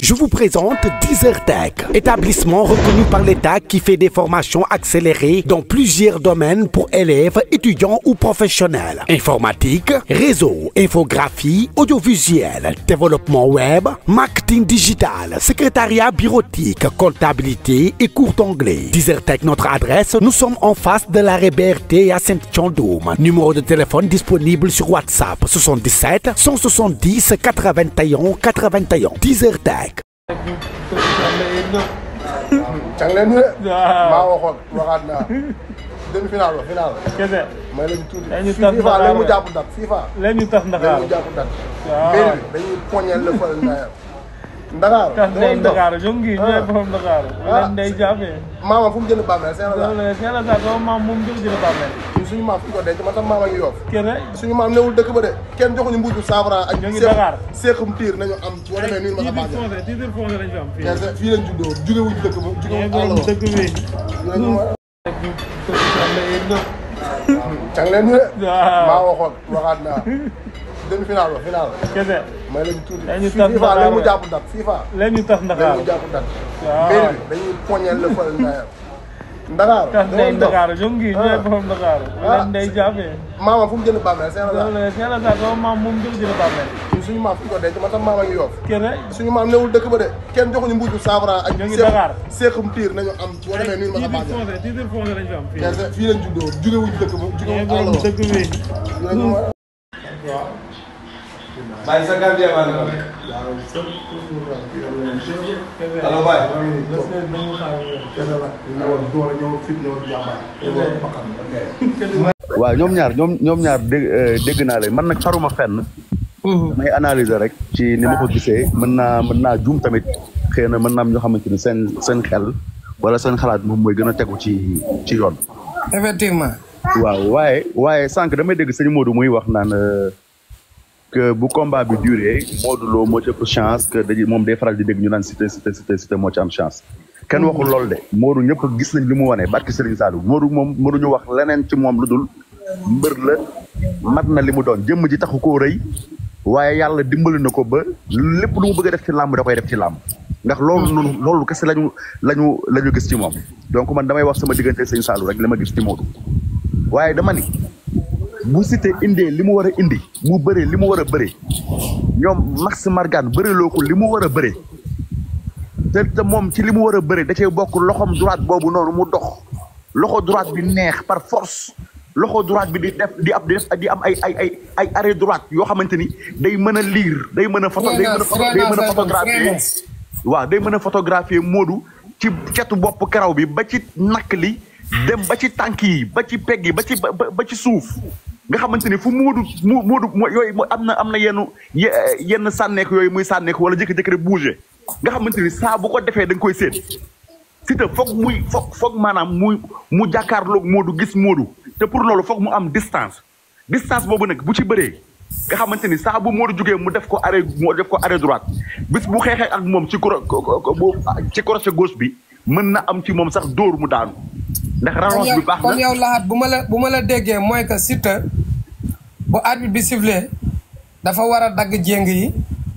Je vous présente Deezertech, établissement reconnu par l'État qui fait des formations accélérées dans plusieurs domaines pour élèves, étudiants ou professionnels. Informatique, réseau, infographie, audiovisuel, développement web, marketing digital, secrétariat bureautique, comptabilité et cours d'anglais. Deezertech, notre adresse, nous sommes en face de l'arrêt BRT à Saint-Thiandoum. Numéro de téléphone disponible sur Watsap 77 170 81 81. Deezertech. Cang leen ñu de. maa waxoon waxaat naa. demi final ba final. kese. may leen tuuti. léegi ñu tas FIFA léegi mu jàpp dat FIFA. léegi ñu tas Ndakarou. léegi mu jàpp dat. waaw mbir mi dañuy poñeel la fële Ndaye. Ndakarou. tas nañ Ndakarou ñu ngi ñooy borom Ndakarou. leen day jàppee. maama fu mu jënd bàmmeel seen la. seen la sax sama maam moom jël bàmmeel. suñu maam fu ñu ko denc man tam maama ngi yoof. kese. suñu maam newul dëkk ba de kenn joxuñu mbuutu 100 francs ak. ñu ngi Dakar seexum piir nañu am boo demee nuyu ma sa bàjjen. titre foncier lañ fi am kese fii lañ juddoo jugewuñ dëkk ba jugewuñ àll ba. dëkk bi. cang leen ñu de. waaw maa waxoon waxaat naa. demi final ba final. kese. may leen tuuti. léegi ñu tas FIFA léegi mu jàpp dat FIFA. léegi ñu tas Ndakarou. léegi mu jàpp dat. waaw mbir mi dañuy poñeel la fële Ndaye. Ndakarou. tas nañ Ndakarou ñu ngi ñooy borom Ndakarou. leen day jàppee. maama fu mu jënd bàmmeel seen la. seen la sax sama maam moom jël bàmmeel. suñu maam fu ñu ko denc man tam maama ngi yoof. kese. suñu maam newul dëkk ba de kenn joxuñu mbuutu 100 francs ak. ñu ngi Dakar seexum piir nañu am boo demee nuyu ma sa bàjjen. titre foncier lañ fi am kese fii lañ juddoo jugewuñ dëkk ba jugewuñ àll ba. dëkk bi. Baye sa gardien maa ngi lay wax. allo Baye. waaw ñoom ñaar dégg naa leen man nag faruma fenn. may analyser rek ci ni ma ko gisee mën naa juum tamit xëy na mën naa am ñoo xamante ni seen xel wala seen xalaat moom mooy gën a tegu ci yoon. effectivement. waaw waaye sànq damay dégg sëñ Modou muy wax naan que bu combat bi duré Modou Lo moo ci ëpp chance que moom day faral di dégg ñu naan Cité moo ci am chance. kenn waxul loolu de Modou ñëpp gis nañ li mu wane barki Serigne Saliou Modou moom mënuñu wax leneen ci moom lu dul mbër la mat na li mu doon jëmm ji taxu koo rëy waaye yàlla dimbali na ko ba lépp lu mu bëgg a def ci làmb da koy def ci làmb ndax loolu kese lañu gis ci moom donc man damay wax sama diggante Serigne Saliou rek li ma gis ci Modou waaye dama ni bu Cité indee li mu war a indi mu bëree li mu war a bëree ñoom Max Margan bëriloo ko li mu war a bëree te moom ci li mu war a bëri da cee bokk loxom droite boobu noonu mu dox loxo droite bi neex par force loxo droite bi di am ay arrêt droite yoo xamante ni day mën a lire day mën a photographier waaw day mën a photographier Modou ci cetu bopp karaw bi ba ci nakk li dem ba ci tànk yi ba ci pegg yi ba ci suuf nga xamante ni fu Modou yooyu am na yenn sànneeku yooyu muy sànneeku wala jëkk-jëkk rek bouger nga xamante ni saa bu ko defee da nga koy seet Cité foog maanaam mu jàkkaarloog Modou gis Modou te pour loolu foog mu am distance boobu nag bu ci bëree nga xamante ni saa bu Modou jógee mu def ko arrêt droite bis bu xeexee ak moom ci crochet gauche bi mën na am ci moom sax dóor mu daanu ndax rallonge bi baax na kon yow laxat bu ma la déggee mooy que Cité bu arbitre bi sifflé dafa war a dagg jéng yi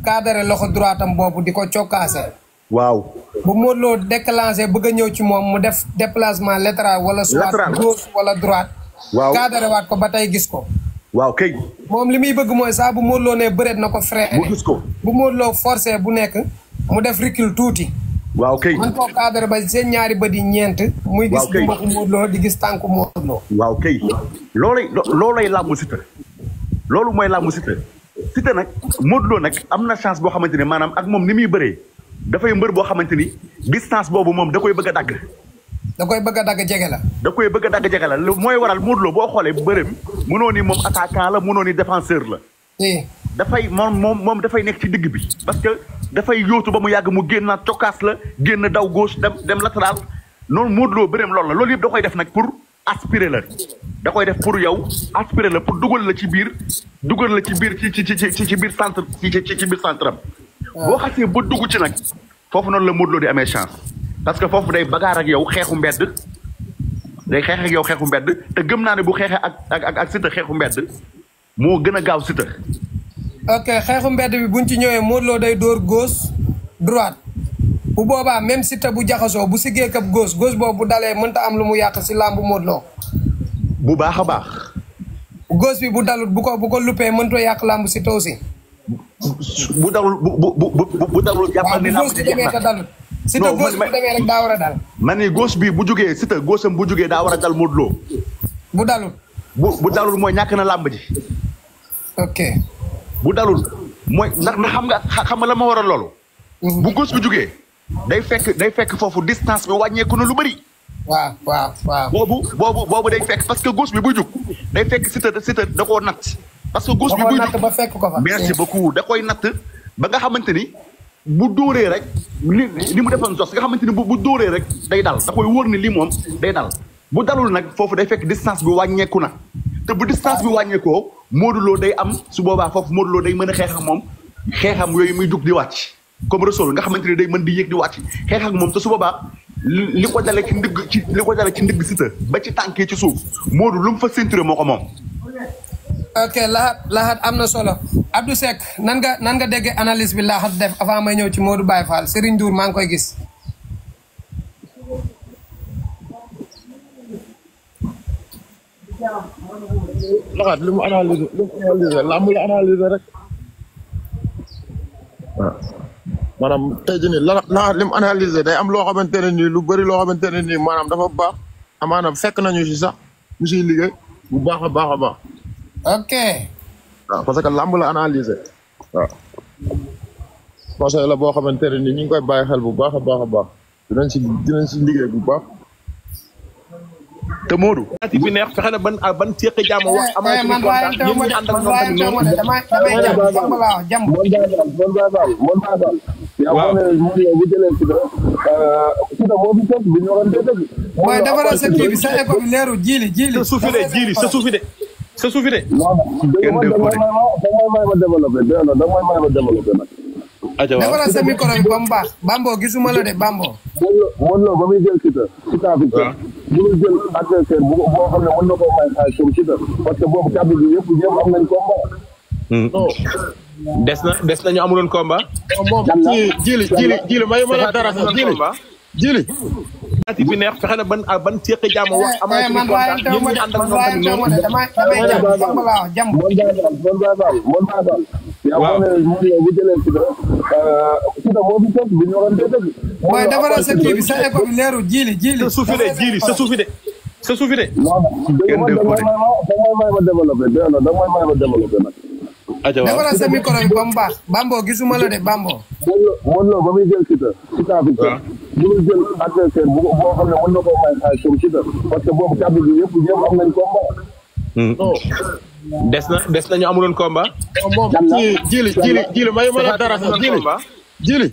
cadré loxo droite am boobu di ko cokkaase. waaw bu Modou Lo déclenché bëgg a ñëw ci moom mu def déplacement latéral wala soit gauche wala droite. waaw cadré waat ko ba tey gis ko. waaw kay. moom li muy bëgg mooy saa bu Modou Lo ne bëreet na ko freiné. mu gis ko bu Modou Lo forcé bu nekk mu def recul tuuti. waaw kay man koo cadré ba seen ñaari bët yi ñeent. muy gis mbokku Modou Lo di gis tànku Modou Lo. waaw kay loolay làmbu Cité loolu mooy làmbu Cité nag Modou Lo nag am na chance boo xamante ni maanaam ak moom ni muy bëree dafay mbër boo xamante ni distance boobu moom da koy bëgg a dagg. da koy bëgg a dagg jege la. da koy bëgg a dagg jege la mooy waral Modou Lo boo xoolee bërëm mënoo ni moom attaquant la mënoo ni défenseur la. dafay moom dafay nekk ci digg bi parce que dafay yóotu ba mu yàgg mu génn cokkaas la génn daw gauche dem latéral noonu Modou Lo bërëm loolu la loolu yëpp da koy def nag pour aspirer la da koy def pour yow aspirer la pour dugal la ci biir ci biir centre ci biir centre am. boo xasee ba dugg ci nag foofu noonu la Modou Lo di amee chance parce que foofu day bagaar ak yow xeexu mbedd te gëm naa ne bu xeexee ak Cité xeexu mbedd moo gën a gaaw Cité. ok xeexu mbedd bi buñ ci ñëwee Modou Lo day dóor gauche droite bu boobaa même Siteu bu jaxasoo bu siggee kab gauche boobu bu dalee mënta am lu mu yàq si làmb Modou Lo. bu baax a baax. gauche bi bu dalut bu ko luppee mëntoo yàq làmb Siteu aussi. bu dalul bu dalul jàppal ni làmb ji jeex na dalut. Siteu gauche bu demee rek daa war a dal. man ni gauche bi bu jógee Siteu gauche am bu jógee daa war a dal Modou Lo. bu dalul. bu dalul mooy ñàkk na làmb ji. ok. bu dalul mooy ndax xam nga la ma war a loolu. bu gauche bi jógee day fekk foofu distance bi wàññeeku na lu bëri. waaw. boobu day fekk parce que gauche bi bu jug day fekk Siteu da koo natt. parce que gauche bi buy jug ba fekk ko fa. merci beaucoup da koy natt ba nga xamante ni bu dóoree rek li mu defoon jos nga xamante ni bu dóoree rek day dal da koy wóor ni lii moom day dal bu dalul nag foofu day fekk distance bi wàññeeku na te bu distance bi wàññeekoo Modou Lo day am su boobaa foofu Modou Lo day mën a xeex ak moom xeexam yooyu muy jug di wàcc comme Rasoul nga xamante ni day mën di yéeg di wàcc xeex ak moom te su boobaa li ko dalee ci ndigg Siteu ba ci tànkee ci suuf Modou lu mu fa ceinture moo ko moom. ok laxat am na solo Abdou Seck nan nga déggee analyse bi laxat def avant may ñëw ci Modou Baye Fall Serigne Ndour maa ngi koy gis. laxat li mu analyse làmb la analyse rek. waaw maanaam tey jii nii laxat li mu analyse day am loo xamante ne nii lu bëri loo xamante ne nii maanaam dafa baax amaanaam fekk nañu si sax ñu siy liggéey bu baax a baax. ok. waaw parce que làmb la analyser waaw conseil la boo xamante ne ni ñu ngi koy bàyyi xel bu baax a baax dinañ si liggéey bu baax. te Modou. bi neex fexe na ban seqi jàmm wax. am na man waaye teewuma de damay jàmm. waaw. mooy defaral sa kii bi sa écho bi leeru jiili. sa suufi de. kenn def ko de. defaral sa micro bi ba mu baax. Bambo gisuma la de Bambo. Modou Lo ba muy jël Siteu victoire bu muy jël adversaire boo xam ne mën na koo may xaalis comme Siteu parce que boobu kàddu gi yëpp am nañ combat. des na ñu amuloon combat. moom jili may mën a dara sax jili bi neex fexe na ban seqi jàmm wax. am na man waaye teewuma de damay jàmm. waaw. mooy defaral sa kii bi sa écho bi leeru jiili. sa suufi de. kenn def ko de. defaral sa micro bi ba mu baax. Bambo gisuma la de Bambo. Modou Lo ba muy jël Siteu victoire bu muy jël adversaire boo xam ne mën na koo may xaalis comme Siteu parce que boobu kàddu gi yëpp am nañ combat. des na ñu amuloon combat. moom jili may mën a dara sax jili